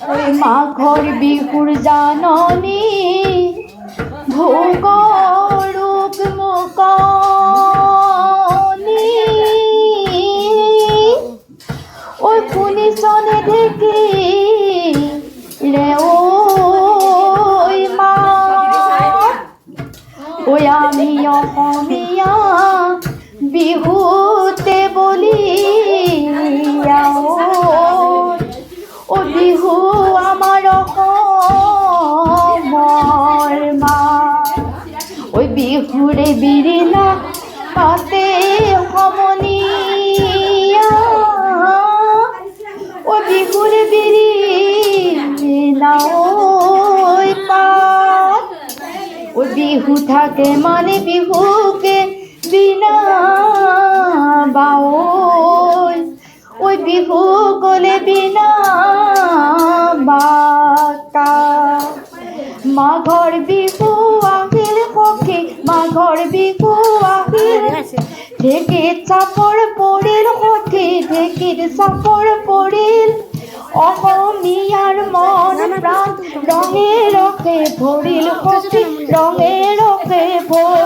ওই মাঘৰ বিহুৰ জাননী ভোগৰূপ মুকনি ওই শুনিছনে দেখিলে ওই মা ওই আমি অসমীয়া বিহুতে বলিয়া ও বিহু আমাৰ অসমৰ মা ওই বিহুৰে বিৰিলা পাতে সমনীয়া ও বিহুৰে বিৰিলা ওই পাত ওই বিহু থাকে মানে বিহুকে বিনা বাওই ওই বিহু গলে বিনা বাকা মাঘৰ বিহু আহিল সখী মাঘৰ বিহু আহিল ঢেঁকীত চাপৰ পৰিল সখী ঢেঁকীত চাপৰ পৰিল অসমীয়াৰ মন প্ৰাণ ৰঙে ৰঙে ভৰিল সখী ৰঙে ৰঙে ভৰিল